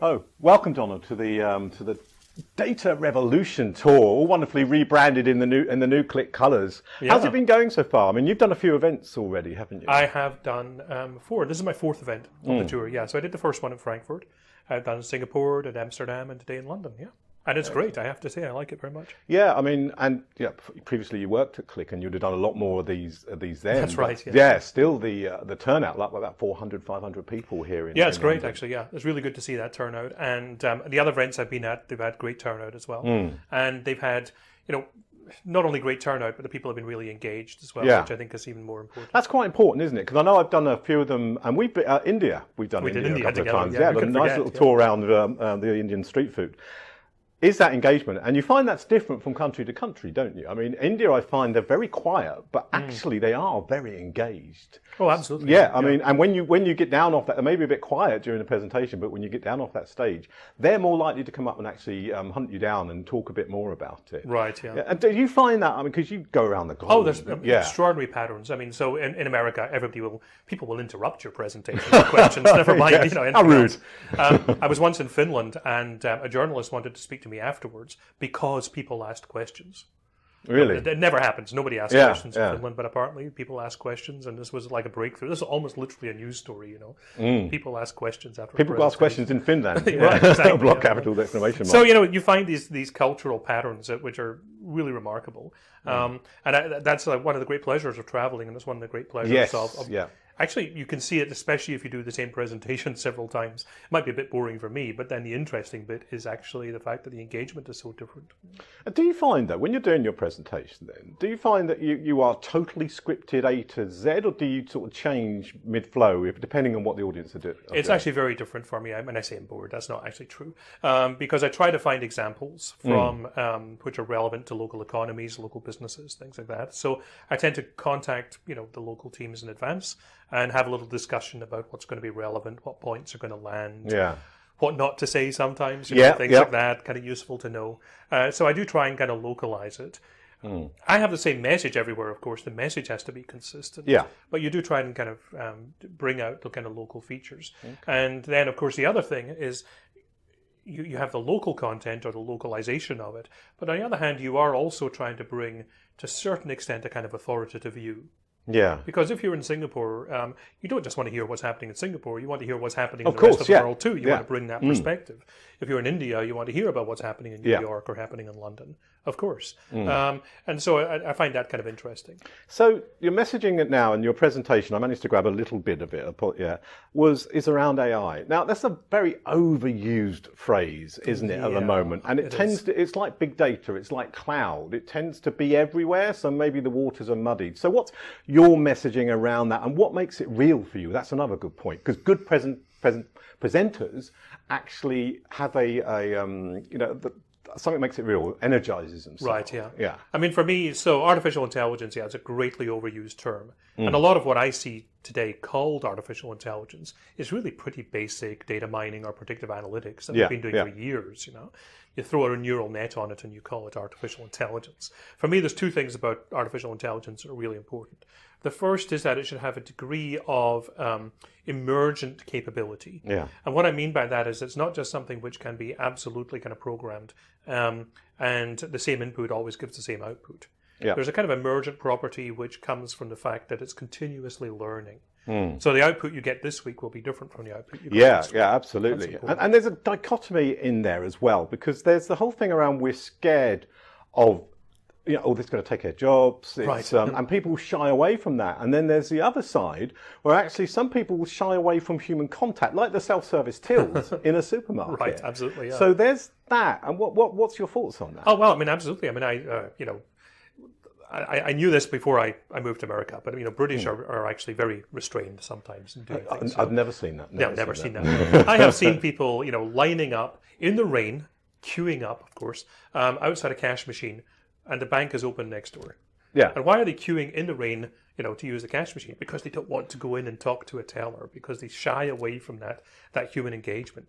Oh, welcome, Donald, to the Data Revolution tour, all wonderfully rebranded in the new Click colours. Yeah. How's it been going so far? I mean, you've done a few events already, haven't you? I have done 4. This is my 4th event on the tour. Yeah, so I did the first one in Frankfurt. I've done Singapore, did Amsterdam, and today in London. Yeah, and it's great. I have to say, I like it very much. Yeah, I mean, and yeah, previously you worked at Click, and you'd have done a lot more of these then. That's right. Yeah, yeah, still the turnout, like about 400, 500 people here in. Yeah, it's in great London. actually. Yeah, it's really good to see that turnout. And the other events I've been at, they've had great turnout as well. And they've had, not only great turnout, but the people have been really engaged as well, Yeah. which I think is even more important. That's quite important, isn't it? Because I know I've done a few of them, and we've been India. We've done We did India a India couple of together, times. yeah, Yeah, we a couldn't nice forget, little yeah. tour around the Indian street food. Is that engagement? And you find that's different from country to country, don't you? I mean, India, I find they're very quiet, but actually they are very engaged. Oh, absolutely. Yeah, I mean, and when you get down off that, they may be a bit quiet during the presentation, but when you get down off that stage, they're more likely to come up and actually hunt you down and talk a bit more about it. Right. Yeah. Yeah, and do you find that? I mean, because you go around the globe. Oh, there's yeah. extraordinary patterns. I mean, so in America, people will interrupt your presentation with questions. Never mind, Yes. anything How rude. else. I was once in Finland, and a journalist wanted to speak to me afterwards because people asked questions. Really? It never happens. Nobody asks Yeah, questions in yeah. Finland, but apparently people ask questions, and this was like a breakthrough. This is almost literally a news story, People ask questions after. People ask questions in Finland. Right, exactly, Block yeah. capital exclamation mark. So you find these cultural patterns which are really remarkable, and that's one of the great pleasures of traveling, and it's one of the great pleasures Yes, of yeah. Actually, you can see it, especially if you do the same presentation several times. It might be a bit boring for me, but then the interesting bit is actually the fact that the engagement is so different. Do you find that when you're doing your presentation then, do you find that you are totally scripted A to Z, or do you sort of change mid-flow depending on what the audience are doing? It's actually very different for me. When I say I'm bored, that's not actually true. Because I try to find examples from which are relevant to local economies, local businesses, things like that. So I tend to contact the local teams in advance and have a little discussion about what's going to be relevant, what points are going to land, Yeah. what not to say sometimes, things like that, kind of useful to know. So I do try and kind of localize it. I have the same message everywhere, of course. The message has to be consistent. Yeah. But you do try and kind of bring out the kind of local features. Okay. And then, of course, the other thing is you have the local content or the localization of it. But on the other hand, you are also trying to bring, to a certain extent, a kind of authoritative view. Yeah. Because if you're in Singapore, you don't just want to hear what's happening in Singapore. You want to hear what's happening in the rest of the world too. You want to bring that perspective. If you're in India, you want to hear about what's happening in New York or happening in London, of course. And so I find that kind of interesting. So your messaging now and your presentation, I managed to grab a little bit of it, is around AI. Now that's a very overused phrase, isn't it, at the moment? And it's like big data, it's like cloud. It tends to be everywhere, so maybe the waters are muddied. So what's your messaging around that, and what makes it real for you? That's another good point, because good presenters actually have something makes it real, energizes them. Right, yeah. Yeah. I mean, for me, so artificial intelligence, it's a greatly overused term. And a lot of what I see today called artificial intelligence is really pretty basic data mining or predictive analytics that we've been doing for years, You throw a neural net on it and you call it artificial intelligence. For me, there's two things about artificial intelligence that are really important. The first is that it should have a degree of emergent capability. Yeah. And what I mean by that is it's not just something which can be absolutely kind of programmed and the same input always gives the same output. Yeah. There's a kind of emergent property which comes from the fact that it's continuously learning. So the output you get this week will be different from the output you get next week. Yeah, absolutely. And there's a dichotomy in there as well, because there's the whole thing around we're scared of, this is going to take our jobs. Right. And people shy away from that. And then there's the other side where actually some people will shy away from human contact, like the self-service tills in a supermarket. Right, absolutely, yeah. So there's that. And what's your thoughts on that? Oh, well, I mean, absolutely. I mean, I knew this before I moved to America, but British are actually very restrained sometimes in doing things. I've never seen that. Never seen that. I have seen people, lining up in the rain, queuing up, of course, outside a cash machine, and the bank is open next door. Yeah. And why are they queuing in the rain, to use the cash machine? Because they don't want to go in and talk to a teller, because they shy away from that human engagement,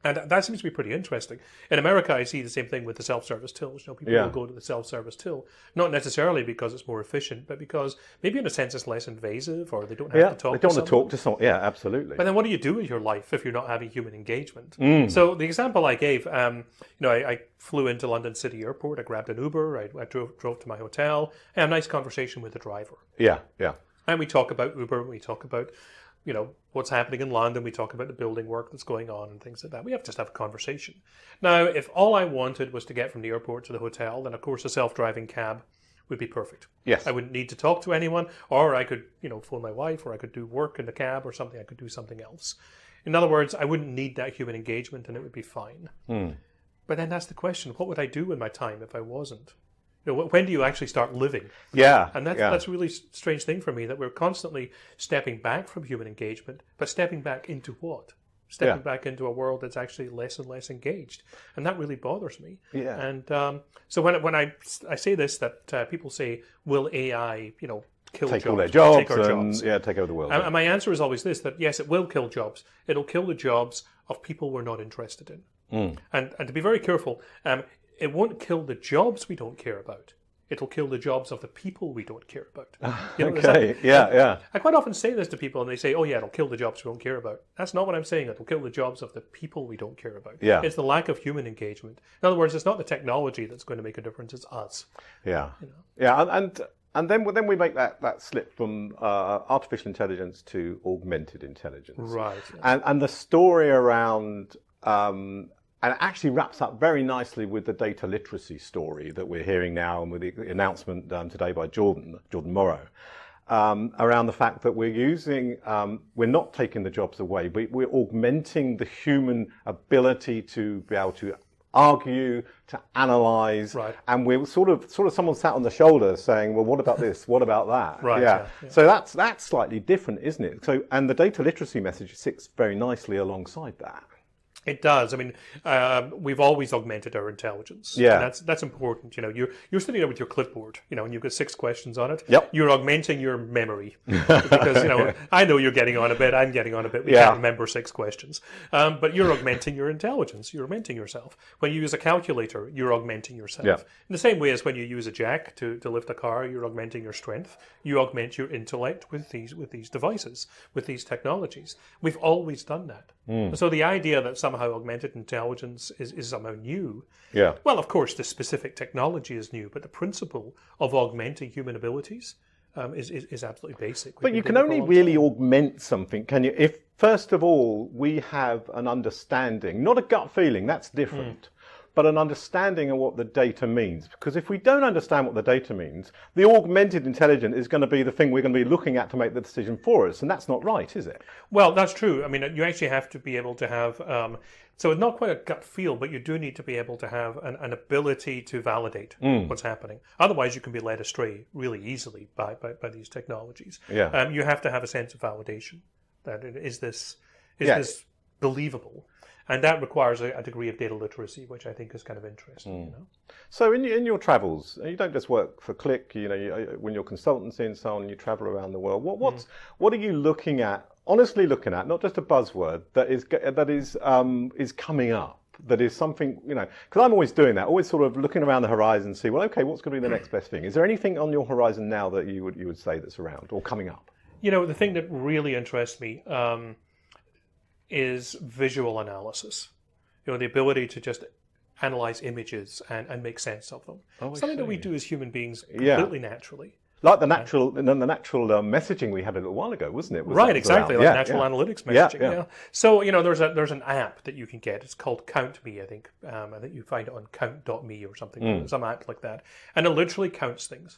And that seems to be pretty interesting. In America, I see the same thing with the self-service tills. People will go to the self-service till, not necessarily because it's more efficient, but because maybe in a sense it's less invasive, or they don't have to talk to someone. They don't want to talk to someone. Yeah, absolutely. But then what do you do with your life if you're not having human engagement? So the example I gave, I flew into London City Airport, I grabbed an Uber, I drove to my hotel, I had a nice conversation with the driver. Yeah. And we talk about Uber, we talk about what's happening in London. We talk about the building work that's going on and things like that. We have to just have a conversation. Now, if all I wanted was to get from the airport to the hotel, then of course a self-driving cab would be perfect. Yes. I wouldn't need to talk to anyone, or I could, phone my wife, or I could do work in the cab or something. I could do something else. In other words, I wouldn't need that human engagement and it would be fine. But then that's the question. What would I do with my time if I wasn't? When do you actually start living? Yeah. And that's a really strange thing for me, that we're constantly stepping back from human engagement, but stepping back into what? Stepping back into a world that's actually less and less engaged. And that really bothers me. Yeah. And so when I say this, that people say, will AI, kill take jobs, all their jobs, take our jobs? Take over the world. And my answer is always this, that yes, it will kill jobs. It'll kill the jobs of people we're not interested in. And to be very careful, it won't kill the jobs we don't care about. It'll kill the jobs of the people we don't care about. I quite often say this to people and they say, oh yeah, it'll kill the jobs we don't care about. That's not what I'm saying. It'll kill the jobs of the people we don't care about. Yeah. It's the lack of human engagement. In other words, it's not the technology that's going to make a difference, it's us. Yeah. And then we make that slip from artificial intelligence to augmented intelligence. Right. And the story around... and it actually wraps up very nicely with the data literacy story that we're hearing now, and with the announcement today by Jordan Morrow, around the fact that we're not taking the jobs away, but we're augmenting the human ability to be able to argue, to analyze, and we're sort of someone sat on the shoulder saying, well, what about this? What about that? Right. So that's slightly different, isn't it? So, and the data literacy message sits very nicely alongside that. It does. I mean, we've always augmented our intelligence. Yeah, and that's important. You're sitting there with your clipboard, and you've got 6 questions on it. Yep. You're augmenting your memory because I know you're getting on a bit. I'm getting on a bit. We can't remember 6 questions, but you're augmenting your intelligence. You're augmenting yourself. When you use a calculator, you're augmenting yourself. Yeah. In the same way as when you use a jack to lift a car, you're augmenting your strength. You augment your intellect with these devices, with these technologies. We've always done that. So the idea that somehow augmented intelligence is somehow new. Yeah. Well, of course, the specific technology is new, but the principle of augmenting human abilities is absolutely basic. But you can only really augment something, can you? If, first of all, we have an understanding, not a gut feeling, that's different. But an understanding of what the data means. Because if we don't understand what the data means, the augmented intelligence is going to be the thing we're going to be looking at to make the decision for us. And that's not right, is it? Well, that's true. I mean, you actually have to be able to have, so it's not quite a gut feel, but you do need to be able to have an ability to validate what's happening. Otherwise, you can be led astray really easily by these technologies. Yeah. You have to have a sense of validation. That is this believable? And that requires a degree of data literacy, which I think is kind of interesting. So in your travels, you don't just work for Click. When you're consultancy and so on, you travel around the world. What are you looking at? Honestly, looking at not just a buzzword that is coming up. That is something, because I'm always doing that, always sort of looking around the horizon and see, well, okay, what's going to be the next best thing? Is there anything on your horizon now that you would say that's around or coming up? The thing that really interests me is visual analysis. The ability to just analyze images and make sense of them. Something that we do as human beings completely naturally. Like the natural messaging we had a little while ago, wasn't it? Right, exactly. Like natural analytics messaging. Yeah. So, there's an app that you can get. It's called Count Me, I think. I think you find it on count.me or something, some app like that. And it literally counts things.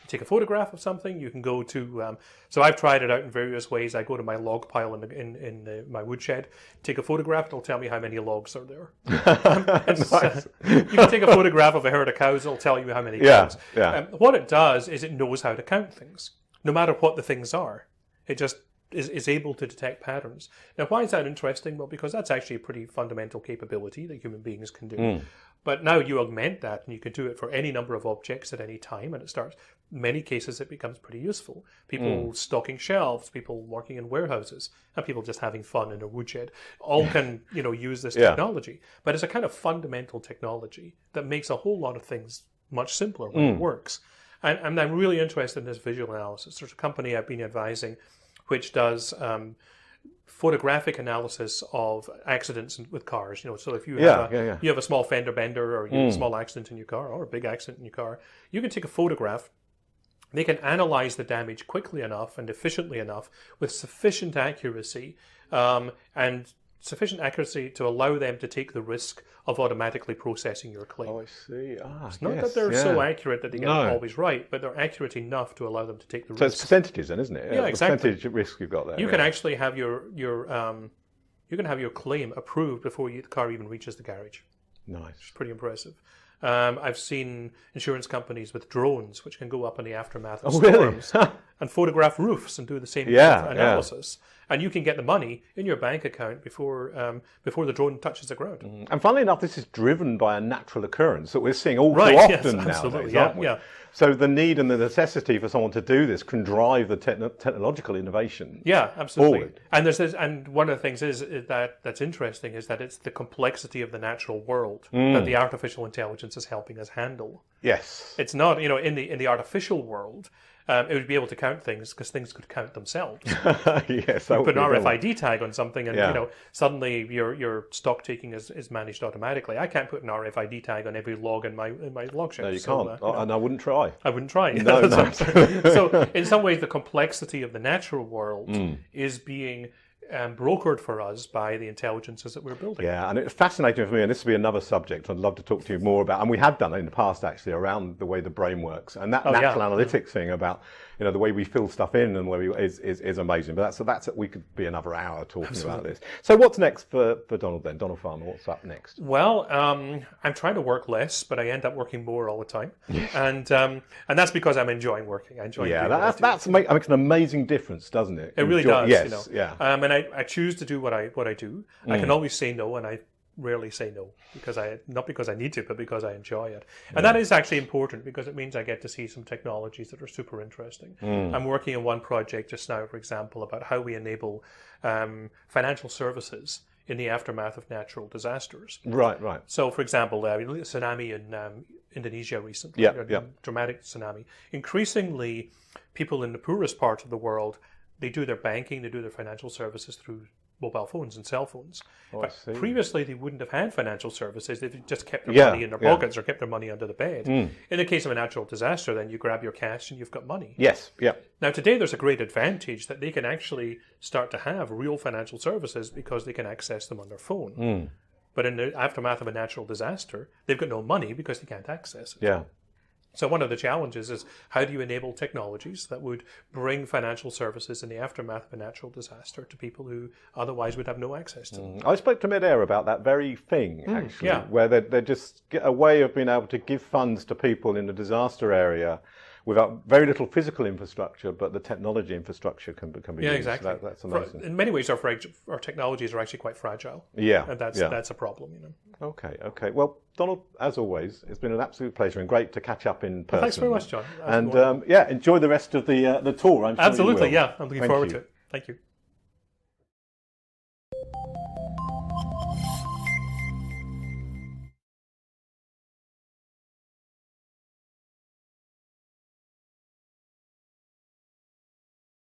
Take a photograph of something. You can go to. So I've tried it out in various ways. I go to my log pile in my woodshed, take a photograph. It'll tell me how many logs are there. Nice. You can take a photograph of a herd of cows. It'll tell you how many cows. Yeah. What it does is it knows how to count things, no matter what the things are. It just is able to detect patterns. Now, why is that interesting? Well, because that's actually a pretty fundamental capability that human beings can do. But now you augment that and you can do it for any number of objects at any time, and it starts, in many cases, it becomes pretty useful. People stocking shelves, people working in warehouses, and people just having fun in a woodshed, all can, use this technology. But it's a kind of fundamental technology that makes a whole lot of things much simpler when it works. And I'm really interested in this visual analysis. There's a company I've been advising which does photographic analysis of accidents with cars. So if you have you have a small fender bender, or you have a small accident in your car, or a big accident in your car, you can take a photograph. They can analyze the damage quickly enough and efficiently enough with sufficient accuracy to allow them to take the risk of automatically processing your claim. Oh, I see. It's not that they're so accurate that they get it always right, but they're accurate enough to allow them to take the risk. So it's percentages then, isn't it? Yeah, exactly. Percentage risk you've got there. You can actually have your claim approved before the car even reaches the garage. Nice. It's pretty impressive. I've seen insurance companies with drones which can go up in the aftermath of storms and photograph roofs and do the same analysis. And you can get the money in your bank account before the drone touches the ground. And funnily enough, this is driven by a natural occurrence that we're seeing all too often nowadays, aren't we? So the need and the necessity for someone to do this can drive the technological innovation. Yeah, absolutely. Forward. And and one of the things is that that's interesting is that it's the complexity of the natural world that the artificial intelligence is helping us handle. Yes. It's not, in the artificial world, it would be able to count things because things could count themselves. Yes. You put an RFID tag on something, and suddenly your stock taking is managed automatically. I can't put an RFID tag on every log in my log shelf. No, you can't. And I wouldn't try. I wouldn't try. No. So in some ways, the complexity of the natural world is being brokered for us by the intelligences that we're building. Yeah, and it's fascinating for me, and this will be another subject I'd love to talk to you more about, and we have done it in the past actually, around the way the brain works, and that natural analytics thing about the way we fill stuff in and is amazing. But that's we could be another hour talking about this. So what's next for Donald then? Donald Farmer, what's up next? Well, I'm trying to work less, but I end up working more all the time, and that's because I'm enjoying working. I enjoy doing that makes an amazing difference, doesn't it? It really does. Yes, and I choose to do what I do. I can always say no, and I rarely say no not because I need to, but because I enjoy it. And that is actually important because it means I get to see some technologies that are super interesting. I'm working on one project just now, for example, about how we enable financial services in the aftermath of natural disasters. Right. So, for example, tsunami in Indonesia recently, dramatic tsunami. Increasingly, people in the poorest part of the world, they do their banking, they do their financial services through mobile phones and cell phones. Previously, they wouldn't have had financial services. They've just kept their money in their pockets or kept their money under the bed. In the case of a natural disaster, then you grab your cash and you've got money. Yes, yeah. Now, today, there's a great advantage that they can actually start to have real financial services because they can access them on their phone. But in the aftermath of a natural disaster, they've got no money because they can't access it. Yeah. So one of the challenges is how do you enable technologies that would bring financial services in the aftermath of a natural disaster to people who otherwise would have no access to them? I spoke to Midair about that very thing, actually, where they just get a way of being able to give funds to people in the disaster area without very little physical infrastructure, but the technology infrastructure can be used. Exactly. So that's amazing. In many ways, our technologies are actually quite fragile. Yeah. And that's a problem, Okay. Well, Donald, as always, it's been an absolute pleasure and great to catch up in person. Well, thanks very much, John. And enjoy the rest of the tour. I'm sure Absolutely, you will. I'm looking forward to it. Thank you.